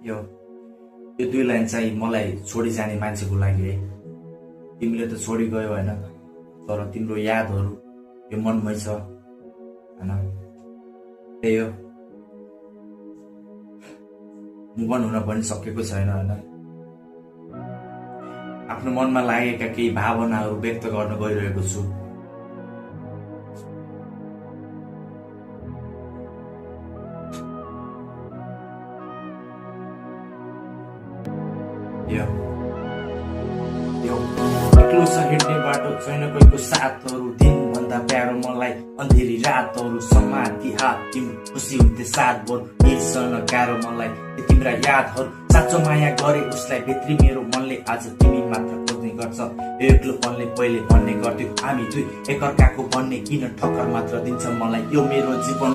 यो यो दुई लाइन चाहिँ मलाई छोडी जाने मान्छेको लागि है। तिमीले त छोडी गयो होइन, तर तिम्रो यादहरू यो मनमै छ होइन। त्यही हो, मुभन हुन पनि सकेको छैन होइन। आफ्नो मनमा लागेका केही भावनाहरू व्यक्त गर्न गइरहेको छु। एक्लो छ हिँड्ने बाटो, छैन कोहीको साथहरू, दिनभन्दा प्यारो मलाई अँधेरी रातहरू। समाति हात तिम्रो खुसी हुन्थे साथभर, बिर्सन गाह्रो मलाई तिम्रा यादहरू। साँचो माया गरे उसलाई भित्री मेरो मनले, आज तिमी मात्र खोज्ने गर्छ। एक्लोपनले पहिले भन्ने गर्थ्यो हामी दुई एकअर्काको भन्ने, किन ठक्कर मात्र दिन्छ मलाई यो मेरो जीवन।